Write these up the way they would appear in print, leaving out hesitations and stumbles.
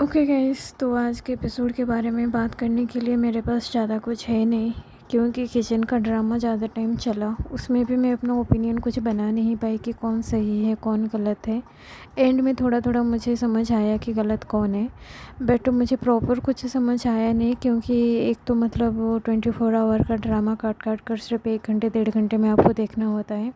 Okay guys, तो आज के एपिसोड के बारे में बात करने के लिए मेरे पास ज़्यादा कुछ है नहीं, क्योंकि किचन का ड्रामा ज़्यादा टाइम चला। उसमें भी मैं अपना ओपिनियन कुछ बना नहीं पाई कि कौन सही है कौन गलत है। एंड में थोड़ा थोड़ा मुझे समझ आया कि गलत कौन है, बट मुझे प्रॉपर कुछ समझ आया नहीं, क्योंकि एक तो मतलब वो 24 आवर का ड्रामा काट काट कर सिर्फ 1 घंटे 1.5 घंटे में आपको देखना होता है।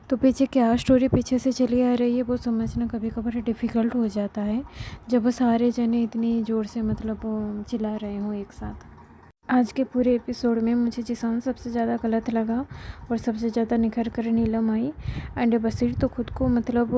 तो पीछे क्या स्टोरी पीछे से चली आ रही है वो समझना कभी कभार डिफ़िकल्ट हो जाता है, जब वो सारे जने इतनी ज़ोर से मतलब चिल्ला रहे हों एक साथ। आज के पूरे एपिसोड में मुझे जिसान सबसे ज़्यादा गलत लगा और सबसे ज़्यादा निखर कर नीलम आई। एंड बसीर तो खुद को मतलब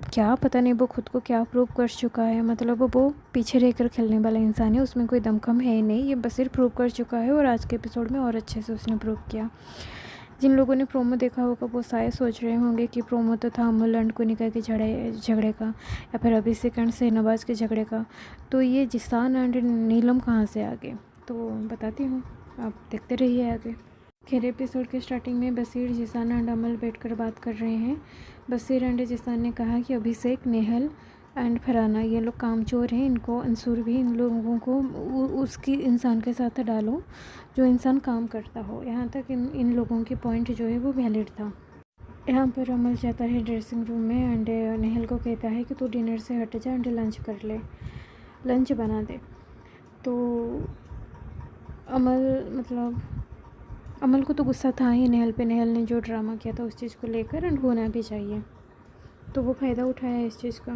क्या पता नहीं वो खुद को क्या प्रूव कर चुका है। मतलब वो पीछे रहकर खेलने वाला इंसान है, उसमें कोई दमखम है नहीं, ये बसीर प्रूव कर चुका है और आज के एपिसोड में और अच्छे से उसने प्रूव किया। जिन लोगों ने प्रोमो देखा होगा वो शायद सोच रहे होंगे कि प्रोमो तो था अमल एंड कुनिका के झगड़े का, या फिर अभिषेक एंड शहनवाज के झगड़े का। तो ये जिसान एंड नीलम कहाँ से आ गए, तो बताती हूँ, आप देखते रहिए आगे। खैर, एपिसोड के स्टार्टिंग में बसीर, जिसान एंड अमल बैठकर बात कर रहे हैं। बसीर एंड जिसान ने कहा कि अभिषेक, नेहल एंड फरहाना ये लोग कामचोर हैं, इनको अंसुर भी, इन लोगों को उसकी इंसान के साथ डालो जो इंसान काम करता हो। यहाँ तक इन लोगों की पॉइंट जो है वो वैलिड था। यहाँ पर अमल जाता है ड्रेसिंग रूम में एंड नेहल को कहता है कि तू डिनर से हट जा एंड लंच कर ले, लंच बना दे। तो अमल को तो गुस्सा था ही नेहल पे, नेहल ने जो ड्रामा किया था उस चीज़ को लेकर, एंड होना भी चाहिए, तो वो फ़ायदा उठाया इस चीज़ का।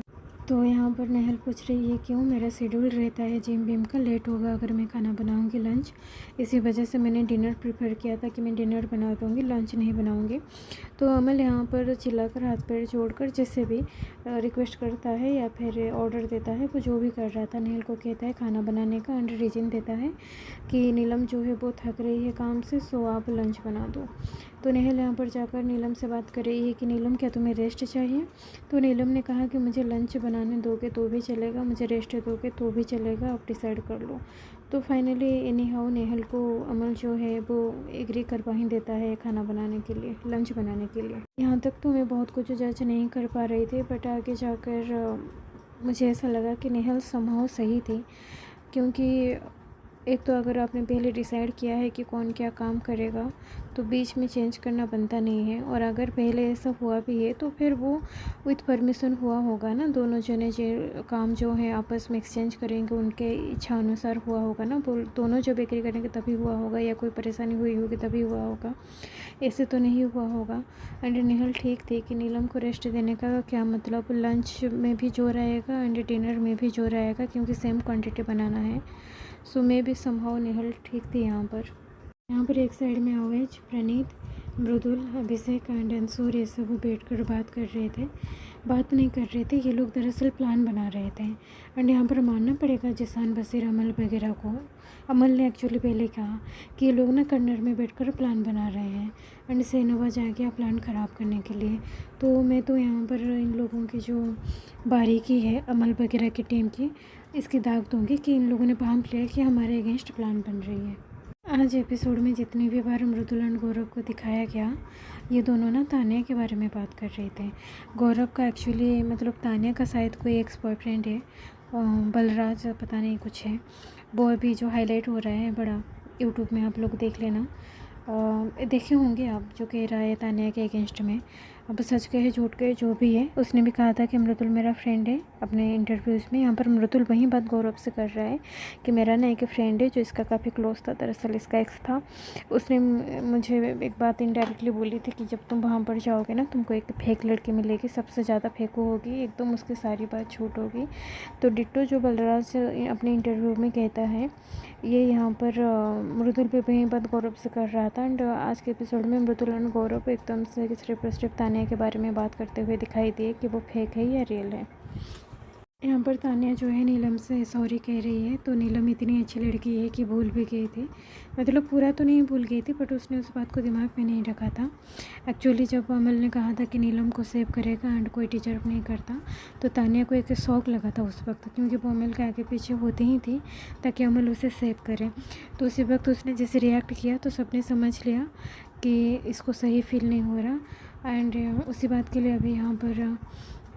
तो यहाँ पर नेहल पूछ रही है क्यों, मेरा शेड्यूल रहता है जिम विम का, लेट होगा अगर मैं खाना बनाऊँगी लंच, इसी वजह से मैंने डिनर प्रेफर किया था कि मैं डिनर बना दूँगी, लंच नहीं बनाऊँगी। तो अमल यहाँ पर चिल्लाकर हाथ पैर जोड़कर जिससे भी रिक्वेस्ट करता है या फिर ऑर्डर देता है, वो जो भी कर रहा था नेहल को कहता है खाना बनाने का, एंड रीज़न देता है कि नीलम जो है वो थक रही है काम से, सो आप लंच बना दो। तो नेहल यहाँ पर जाकर नीलम से बात कर रही है कि नीलम क्या तुम्हें रेस्ट चाहिए। तो नीलम ने कहा कि मुझे लंच बनाने दोगे तो भी चलेगा, मुझे रेस्ट दोगे तो भी चलेगा, आप डिसाइड कर लो। तो फाइनली एनी हाउ नेहल को अमल जो है वो एग्री करवा ही देता है खाना बनाने के लिए, लंच बनाने के लिए। यहाँ तक तो मैं बहुत कुछ जज नहीं कर पा रही थी, बट आगे जाकर मुझे ऐसा लगा कि नेहल समहाउ सही थी, क्योंकि एक तो अगर आपने पहले डिसाइड किया है कि कौन क्या काम करेगा तो बीच में चेंज करना बनता नहीं है। और अगर पहले ऐसा हुआ भी है तो फिर वो विथ परमिशन हुआ होगा ना, दोनों जने जो काम जो है आपस में एक्सचेंज करेंगे उनके इच्छा अनुसार हुआ होगा ना, वो दोनों जब एग्री करेंगे तभी हुआ होगा, या कोई परेशानी हुई होगी तभी हुआ होगा, ऐसे तो नहीं हुआ होगा। एंड नेहल ठीक थी कि नीलम को रेस्ट देने का क्या मतलब, लंच में भी जो रहेगा एंड डिनर में भी जो रहेगा, क्योंकि सेम क्वांटिटी बनाना है। सो मैं भी समहाउ नेहल ठीक थी यहाँ पर एक साइड में अवेज, प्रणीत, मृदुल, अभिषेक एंड अंसूर ये सब बैठकर बात कर रहे थे, बात नहीं कर रहे थे, ये लोग दरअसल प्लान बना रहे थे। एंड यहाँ पर मानना पड़ेगा जिसान, बसीर, अमल वगैरह को। अमल ने एक्चुअली पहले कहा कि ये लोग ना कन्नड़ में बैठकर प्लान बना रहे हैं, एंड शहनवाज आ गया प्लान ख़राब करने के लिए। तो मैं तो यहाँ पर इन लोगों की जो बारीकी है अमल वगैरह की टीम की, इसकी दाग दूँगी कि इन लोगों ने भांप लिया कि हमारे अगेंस्ट प्लान बन रही है। आज एपिसोड में जितनी भी बार मृदुल एंड गौरव को दिखाया गया, ये दोनों ना तानिया के बारे में बात कर रहे थे। गौरव का एक्चुअली मतलब तानिया का शायद कोई एक्स बॉयफ्रेंड है, बलराज पता नहीं कुछ है, वो अभी जो हाईलाइट हो रहा है बड़ा यूट्यूब में, आप लोग देख लेना, देखे होंगे आप, जो कह रहा है तानिया के अगेंस्ट में। अब सच कहे झूठ कहे जो भी है, उसने भी कहा था कि मृदुल मेरा फ्रेंड है अपने इंटरव्यूज़ में। यहाँ पर मृदुल वही बात गौरव से कर रहा है कि मेरा ना एक फ्रेंड है जो इसका काफ़ी क्लोज था, दरअसल इसका एक्स था। उसने मुझे एक बात इनडायरेक्टली बोली थी कि जब तुम वहाँ पर जाओगे ना तुमको एक फेक लड़की मिलेगी, सबसे ज़्यादा फेंको होगी, एकदम उसकी सारी बात झूठ होगी। तो डिट्टो जो बलराज अपने इंटरव्यू में कहता है, ये यहाँ पर मृदुल पे वही बात गौरव से कर रहा था। एंड आज के एपिसोड में मृदुल एंड गौरव एकदम से सिर्फ तानिया के बारे में बात करते हुए दिखाई दिए कि वो फेक है या रियल है। यहाँ पर तानिया जो है नीलम से सॉरी कह रही है, तो नीलम इतनी अच्छी लड़की है कि भूल भी गई थी, मतलब पूरा तो नहीं भूल गई थी, बट उसने उस बात को दिमाग में नहीं रखा था। एक्चुअली जब अमल ने कहा था कि नीलम को सेव करेगा एंड कोई टीचर नहीं करता, तो तानिया को एक शौक लगा था उस वक्त, क्योंकि वो अमल के आगे पीछे होती ही थी ताकि अमल उसे सेव करे। तो उसी वक्त उसने जैसे रिएक्ट किया तो सबने समझ लिया कि इसको सही फील नहीं हो रहा, एंड उसी बात के लिए अभी यहाँ पर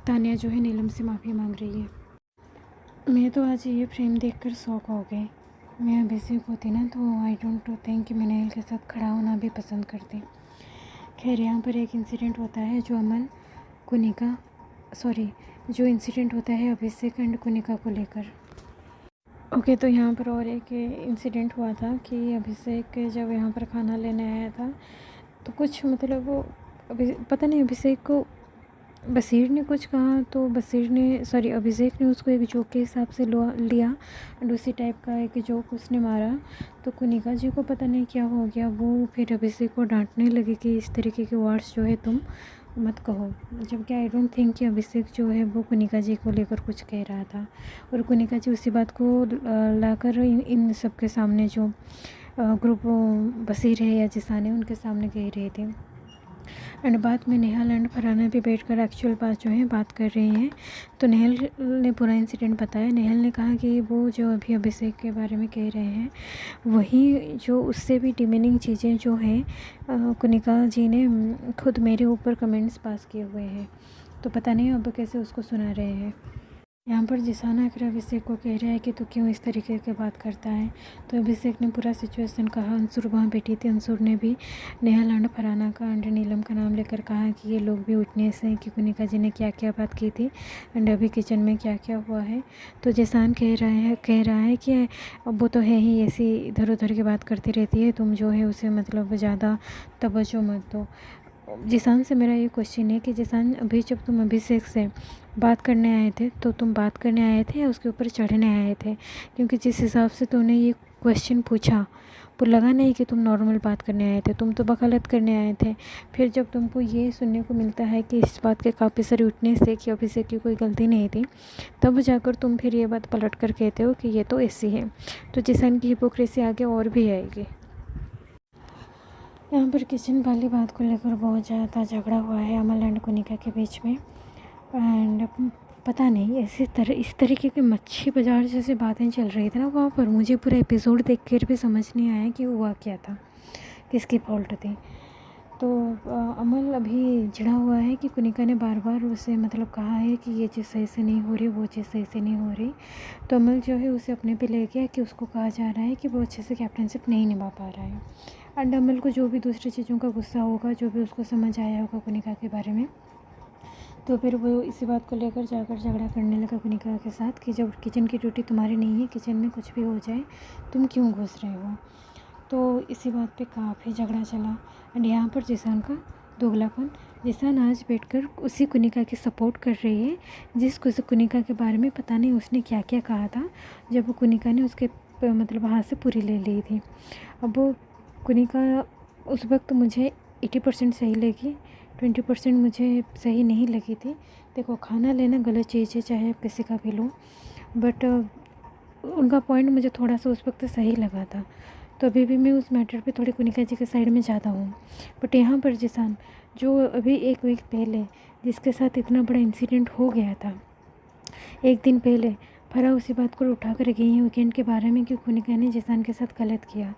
तानिया जो है नीलम से माफ़ी मांग रही है। मैं तो आज ये फ्रेम देखकर शॉक हो गई। मैं अभिषेक होती ना तो आई डोंट थिंक कि मैं नेहल के साथ खड़ा होना भी पसंद करती। खैर, यहाँ पर एक इंसिडेंट होता है जो इंसिडेंट होता है अभिषेक एंड कुनिका को लेकर। ओके, तो यहाँ पर और एक इंसिडेंट हुआ था कि अभिषेक जब यहाँ पर खाना लेने आया था तो कुछ मतलब वो पता नहीं अभिषेक को बशीर ने कुछ कहा तो अभिषेक ने उसको एक जोक के हिसाब से लिया एंड उसी टाइप का एक जोक उसने मारा। तो कुनिका जी को पता नहीं क्या हो गया, वो फिर अभिषेक को डांटने लगी कि इस तरीके के वर्ड्स जो है तुम मत कहो, जबकि आई डोंट थिंक कि अभिषेक जो है वो कुनिका जी को लेकर कुछ कह रहा था। और कुनिका जी उसी बात को लाकर इन सब के सामने जो ग्रुप बशीर है या जिसान है उनके सामने कह रहे थे। एंड बाद में नेहल एंड फरहाना भी बैठकर एक्चुअल बात जो है बात कर रही हैं। तो नेहल ने पूरा इंसिडेंट बताया। नेहल ने कहा कि वो जो अभी अभिषेक के बारे में कह रहे हैं वही जो उससे भी डिमीनिंग चीज़ें जो हैं कुनिका जी ने खुद मेरे ऊपर कमेंट्स पास किए हुए हैं। तो पता नहीं अब कैसे उसको सुना रहे हैं। यहाँ पर जिसान आकर अभिषेक को कह रहा है कि तू क्यों इस तरीके की बात करता है। तो अभिषेक ने पूरा सिचुएशन कहा। अंसुर वहाँ बैठी थी। अंसुर ने भी नेहल एंड फरहाना का एंड नीलम का नाम लेकर कहा कि ये लोग भी विटनेस हैं कि कुनिका जी ने क्या क्या बात की थी एंड अभी किचन में क्या क्या हुआ है। तो जिसान कह रहा है कि अब वो तो है ही ऐसी इधर उधर की बात करती रहती है, तुम जो है उसे मतलब ज़्यादा तवज्जो मत दो। जिसान से मेरा ये क्वेश्चन है कि जिसान अभी जब तुम अभिषेक से बात करने आए थे तो तुम बात करने आए थे या उसके ऊपर चढ़ने आए थे? क्योंकि जिस हिसाब से तुमने ये क्वेश्चन पूछा वो लगा नहीं कि तुम नॉर्मल बात करने आए थे, तुम तो वकालत करने आए थे। फिर जब तुमको ये सुनने को मिलता है कि इस बात के काफ़ी सारे विटनेस थे कि अभिषेक की कोई गलती नहीं थी, तब जाकर तुम फिर ये बात पलट कर कहते हो कि ये तो ऐसी है। तो जिसान की हिपोक्रेसी आगे और भी आएगी। यहाँ पर किचन वाली बात को लेकर बहुत ज़्यादा झगड़ा हुआ है अमल एंड कुनिका के बीच में। एंड पता नहीं इस तरीके के मच्छी बाज़ार जैसे बातें चल रही थी ना वहाँ पर, मुझे पूरा एपिसोड देख कर भी समझ नहीं आया कि हुआ क्या था, किसकी फॉल्ट थी। तो अमल अभी चिढ़ा हुआ है कि कुनिका ने बार बार उसे मतलब कहा है कि ये चीज़ सही से नहीं हो रही, वो चीज़ सही से नहीं हो रही। तो अमल जो है उसे अपने पे ले गया कि उसको कहा जा रहा है कि वो अच्छे से कैप्टनशिप नहीं निभा पा रहा है। एंड अमल को जो भी दूसरी चीज़ों का गुस्सा होगा, जो भी उसको समझ आया होगा कुनिका के बारे में, तो फिर वो इसी बात को लेकर जाकर झगड़ा करने लगा कुनिका के साथ कि जब किचन की ड्यूटी तुम्हारी नहीं है, किचन में कुछ भी हो जाए तुम क्यों घुस रहे हो। तो इसी बात पे काफ़ी झगड़ा चला। एंड यहाँ पर जिसान का दोगलापन, जिसान आज बैठकर उसी कुनिका की सपोर्ट कर रही है जिस कुनिका के बारे में पता नहीं उसने क्या क्या कहा था जब वो कुनिका ने उसके मतलब हाथ से पूरी ले ली थी। अब वो कुनिका उस वक्त मुझे 80% सही लगी, 20% मुझे सही नहीं लगी थी। देखो, खाना लेना गलत चीज़ है चाहे आप किसी का भी लो, बट उनका पॉइंट मुझे थोड़ा सा उस वक्त सही लगा था। तो अभी भी मैं उस मैटर पे थोड़ी कुनिका जी के साइड में ज़्यादा हूँ। बट यहाँ पर जिसान जो अभी 1 वीक पहले जिसके साथ इतना बड़ा इंसिडेंट हो गया था, 1 दिन पहले फरा उसी बात को उठा कर गई है वीकेंड के बारे में कि कुनिका ने जिसान के साथ गलत किया।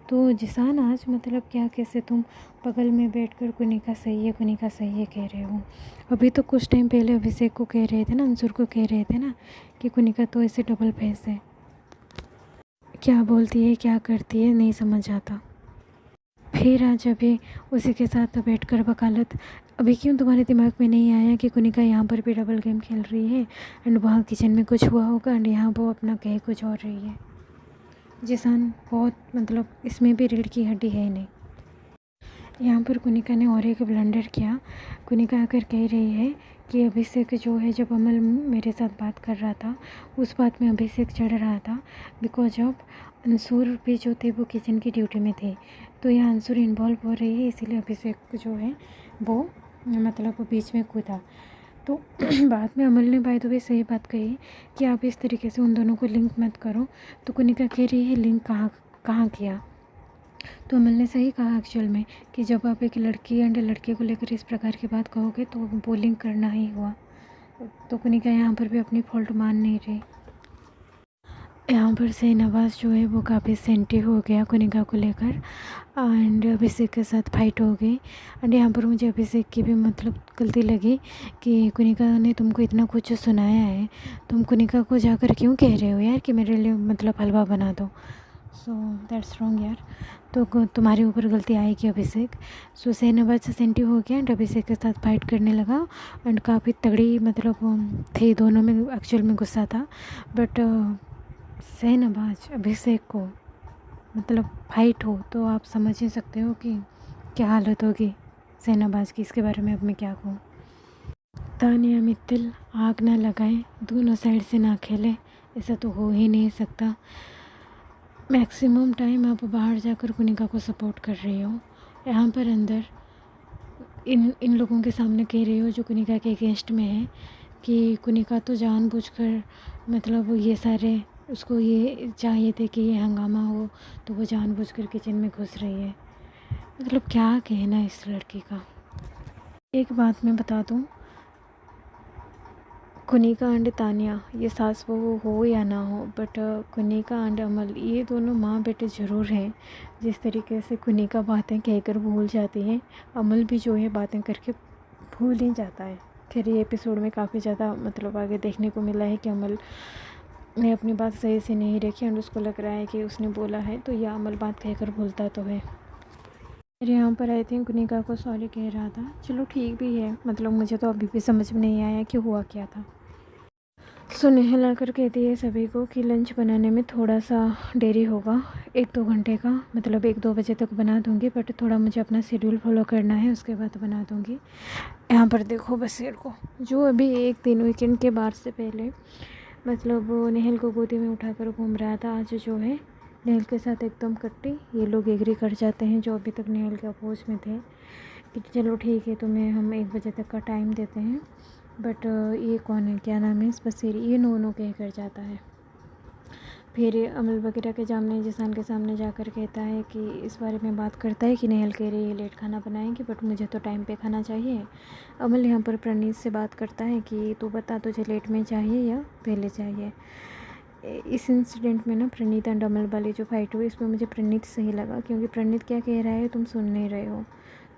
तो जिसान आज मतलब क्या कैसे तुम बगल में बैठकर कुनिका सही है कह रहे हो। अभी तो कुछ टाइम पहले अभिषेक को कह रहे थे ना, अंसुर को कह रहे थे ना कि कुनिका तो ऐसे डबल फेस है, क्या बोलती है क्या करती है नहीं समझ आता। फिर आज अभी उसी के साथ बैठकर वकालत। अभी क्यों तुम्हारे दिमाग में नहीं आया कि कुनिका यहाँ पर भी डबल गेम खेल रही है एंड वहाँ किचन में कुछ हुआ होगा एंड यहाँ वो अपना कह कुछ और रही है। जिसान बहुत मतलब इसमें भी रीढ़ की हड्डी है ही नहीं। यहाँ पर कुनिका ने और एक ब्लंडर किया। कुनिका आकर कह रही है कि अभिषेक जो है जब अमल मेरे साथ बात कर रहा था उस बात में अभिषेक चढ़ रहा था बिकॉज ऑफ अंसुर भी जो थे वो किचन की ड्यूटी में थे। तो यहाँ अंसुर इन्वॉल्व हो रही है इसीलिए अभिषेक जो है वो मतलब वो बीच में कूदा। तो बाद में अमल ने बाय द वे सही बात कही कि आप इस तरीके से उन दोनों को लिंक मत करो। तो कुनिका कह रही है लिंक कहाँ किया। तो अमल ने सही कहा एक्चुअल में कि जब आप एक लड़की एंड लड़के को लेकर इस प्रकार की बात कहोगे तो वो लिंक करना ही हुआ। तो कुनिका यहाँ पर भी अपनी फॉल्ट मान नहीं रही। यहाँ पर से नवाज़ जो है वो काफ़ी सेंटी हो गया कुनिका को लेकर, एंड अभिषेक के साथ फाइट हो गई। एंड यहाँ पर मुझे अभिषेक की भी मतलब गलती लगी कि कुनिका ने तुमको इतना कुछ सुनाया है, तुम कुनिका को जाकर क्यों कह रहे हो यार कि मेरे लिए मतलब हलवा बना दो। सो दैट्स रॉन्ग यार। तो तुम्हारे ऊपर गलती आएगी अभिषेक। सो शहनवाज से सेंटी हो गया एंड अभिषेक के साथ फाइट करने लगा एंड काफ़ी तगड़ी मतलब थे दोनों में, एक्चुअल में गुस्सा था। बट शहनवाज अभिषेक को मतलब फाइट हो तो आप समझ ही सकते हो कि क्या हालत होगी शहनवाज की। इसके बारे में अब मैं क्या कहूँ। तानिया मित्तल आग ना लगाए, दोनों साइड से ना खेले, ऐसा तो हो ही नहीं सकता। मैक्सिमम टाइम आप बाहर जाकर कुनिका को सपोर्ट कर रही हो, यहाँ पर अंदर इन लोगों के सामने कह रही हो जो कुनिका के अगेंस्ट में है कि कुनिका तो जानबूझकर मतलब ये सारे उसको ये चाहिए थे कि ये हंगामा हो, तो वो जानबूझकर किचन में घुस रही है। मतलब क्या कहना इस लड़की का। एक बात मैं बता दूँ, कुनिका एंड तानिया ये सास बहू हो या ना हो, बट कुनिका एंड अमल ये दोनों माँ बेटे ज़रूर हैं। जिस तरीके से कुनिका बातें कहकर भूल जाती है, अमल भी जो है बातें करके भूल ही जाता है। खैर ये एपिसोड में काफ़ी ज़्यादा मतलब आगे देखने को मिला है कि अमल ने अपनी बात सही से नहीं रखी एंड उसको लग रहा है कि उसने बोला है तो यह अमल बात कहकर भूलता तो है। फिर यहाँ पर आई थिंक कुनिका को सॉरी कह रहा था, चलो ठीक भी है। मतलब मुझे तो अभी भी समझ में नहीं आया कि हुआ क्या था। सो नेहा लाकर कहती है सभी को कि लंच बनाने में थोड़ा सा देरी होगा, 1-2 घंटे का, मतलब 1-2 बजे तक बना दूंगी, बट थोड़ा मुझे अपना शेड्यूल फॉलो करना है, उसके बाद बना दूंगी। यहाँ पर देखो बसेर को, जो अभी 1 दिन वीकेंड के बाद से पहले मतलब वो नेहल को गोदी में उठाकर घूम रहा था, आज जो है नेहल के साथ एकदम कट्टी। ये लोग एग्री कर जाते हैं जो अभी तक नेहल के अपोज में थे कि चलो ठीक है तुम्हें हम 1 बजे तक का टाइम देते हैं। बट ये कौन है, क्या नाम है इस बसेरी, ये नो कह कर जाता है। फिर अमल वगैरह के सामने जिसान के सामने जाकर कहता है कि इस बारे में बात करता है कि नेहल कह रही है लेट खाना बनाएंगे, बट मुझे तो टाइम पे खाना चाहिए। अमल यहाँ पर प्रणीत से बात करता है कि तू बता तुझे लेट में चाहिए या पहले चाहिए। इस इंसिडेंट में ना प्रणीत एंड अमल वाली जो फाइट हुई इसमें मुझे प्रणीत सही लगा, क्योंकि प्रणीत क्या कह रहा है तुम सुन नहीं रहे हो।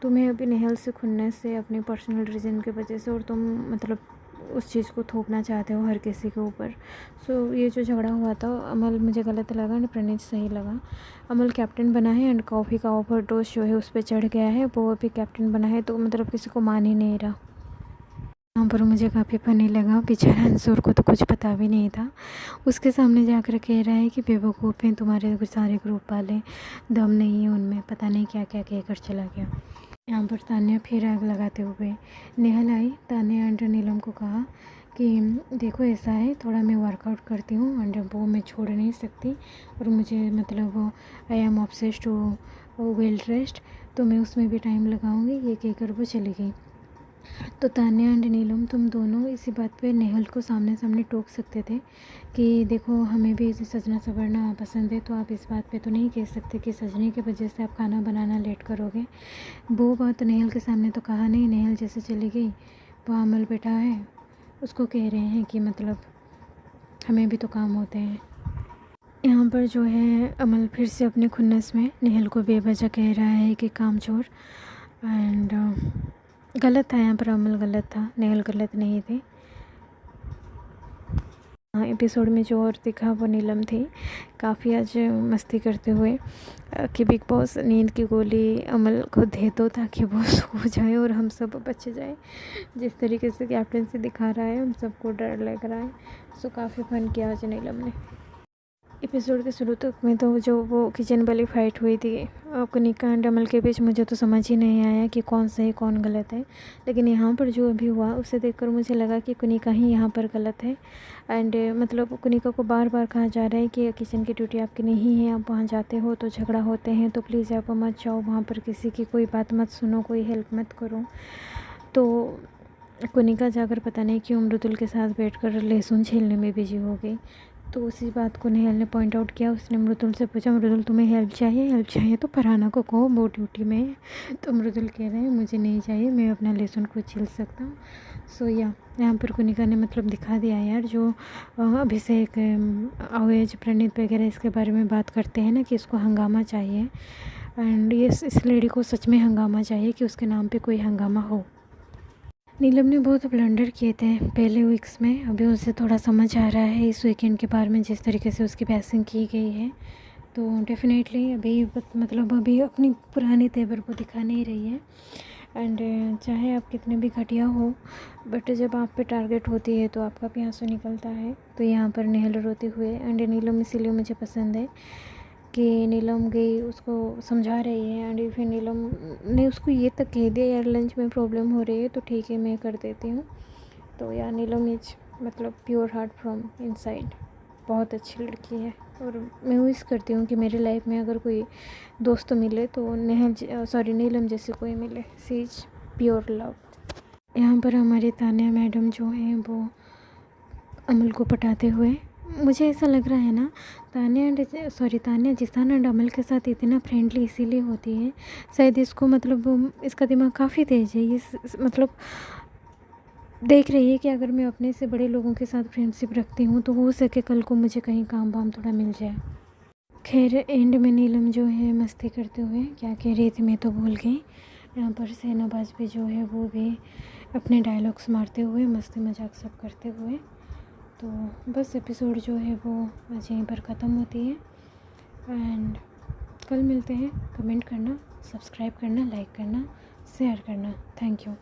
तुम्हें अभी नेहल से खुन्नस से अपने पर्सनल रीज़न की वजह से, और तुम मतलब उस चीज़ को थोपना चाहते हो हर किसी के ऊपर। सो ये जो झगड़ा हुआ था अमल मुझे गलत लगा एंड प्रणीत सही लगा। अमल कैप्टन बना है एंड कॉफ़ी का ओवरडोज जो है उस पर चढ़ गया है, वो अभी कैप्टन बना है तो मतलब किसी को मान ही नहीं रहा। यहाँ पर मुझे काफ़ी फ़नी लगा, बेचारा अंसुर को तो कुछ पता भी नहीं था, उसके सामने जाकर कह रहा है कि बेवकूफ़ हैं तुम्हारे कुछ सारे ग्रुप वाले, दम नहीं है उनमें, पता नहीं क्या क्या कहकर चला गया। यहाँ पर तान्या फिर आग लगाते हुए नेहल आई। तान्या एंड नीलम को कहा कि देखो ऐसा है, थोड़ा मैं वर्कआउट करती हूँ एंड वो मैं छोड़ नहीं सकती, और मुझे मतलब I am obsessed to well rest, तो मैं उसमें भी टाइम लगाऊंगी, ये कहकर वो चली गई। तो तान्या एंड नीलम तुम दोनों इसी बात पे नेहल को सामने सामने टोक सकते थे कि देखो हमें भी इसे सजना संवरना पसंद है, तो आप इस बात पे तो नहीं कह सकते कि सजने की वजह से आप खाना बनाना लेट करोगे। वो बात नेहल के सामने तो कहा नहीं, नेहल जैसे चली गई, वो अमल बेटा है उसको कह रहे हैं कि मतलब हमें भी तो काम होते हैं। यहाँ पर जो है अमल फिर से अपने खुन्नस में नेहल को बेवजह कह रहा है कि काम चोर, एंड गलत था यहाँ पर, अमल गलत था, नेहल गलत नहीं थी। हाँ एपिसोड में जो और दिखा वो नीलम थी, काफ़ी आज मस्ती करते हुए कि बिग बॉस नींद की गोली अमल को दे दो ताकि वो सो जाए और हम सब बच जाए। जिस तरीके से कैप्टन से दिखा रहा है हम सबको डर लग रहा है। सो काफ़ी फन किया आज नीलम ने। एपिसोड के शुरू तक में तो जो वो किचन वाली फाइट हुई थी कुनिका एंड अमल के बीच, मुझे तो समझ ही नहीं आया कि कौन सही कौन गलत है। लेकिन यहाँ पर जो अभी हुआ उसे देखकर मुझे लगा कि कुनिका ही यहाँ पर गलत है। एंड मतलब कुनिका को बार बार कहा जा रहा है कि किचन की ड्यूटी आपकी नहीं है, आप वहाँ जाते हो तो झगड़ा होते हैं, तो प्लीज़ आप मत जाओ वहाँ पर, किसी की कोई बात मत सुनो, कोई हेल्प मत करो। तो कुनिका जाकर पता नहीं क्यों मृदुल के साथ बैठकर लहसुन छीलने में बिजी हो गई। तो उसी बात को नेहल ने पॉइंट आउट किया। उसने मृदुल से पूछा, मृदुल तुम्हें हेल्प चाहिए तो फरहाना को कहो, वो ड्यूटी में है। तो मृदुल कह रहे हैं मुझे नहीं चाहिए, मैं अपना लेसन खुद झेल सकता हूँ। सो यहाँ पर कुनिका ने मतलब दिखा दिया यार, जो अभिषेक अवेज प्रणीत वगैरह इसके बारे में बात करते हैं ना कि इसको हंगामा चाहिए, एंड ये इस लेडी को सच में हंगामा चाहिए कि उसके नाम पे कोई हंगामा हो। नीलम ने बहुत ब्लंडर किए थे पहले वीक्स में, अभी उसे थोड़ा समझ आ रहा है इस वीकेंड के बारे में, जिस तरीके से उसकी पासिंग की गई है। तो डेफिनेटली अभी मतलब अभी अपनी पुरानी तेवर को दिखा नहीं रही है। एंड चाहे आप कितने भी घटिया हो, बट जब आप पे टारगेट होती है तो आपका भी आंसू निकलता है। तो यहाँ पर नेहल रोते हुए, एंड नीलम इसीलिए मुझे पसंद है कि नीलम गई उसको समझा रही है, एंड फिर नीलम ने उसको ये तक कह दिया यार लंच में प्रॉब्लम हो रही है तो ठीक है मैं कर देती हूँ। तो यार नीलम इज मतलब प्योर हार्ट फ्रॉम इनसाइड, बहुत अच्छी लड़की है। और मैं विश करती हूँ कि मेरी लाइफ में अगर कोई दोस्त मिले तो नीलम जैसे कोई मिले। सी इज प्योर लव। यहाँ पर हमारी तान्या मैडम जो है वो अमल को पटाते हुए, मुझे ऐसा लग रहा है ना तान्या जिसान एंड अमल के साथ इतना फ्रेंडली इसीलिए होती है, शायद इसको मतलब इसका दिमाग काफ़ी तेज़ है। ये मतलब देख रही है कि अगर मैं अपने से बड़े लोगों के साथ फ्रेंडशिप रखती हूँ तो हो सके कल को मुझे कहीं काम वाम थोड़ा मिल जाए। खैर एंड में नीलम जो है मस्ती करते हुए क्या कह रही थी मैं तो भूल गई। यहाँ पर शहनाबाज भी जो है वो भी अपने डायलॉग्स मारते हुए मस्ती मजाक सब करते हुए। तो बस एपिसोड जो है वो आज यहीं पर ख़त्म होती है, एंड कल मिलते हैं। कमेंट करना, सब्सक्राइब करना, लाइक करना, शेयर करना। Thank you.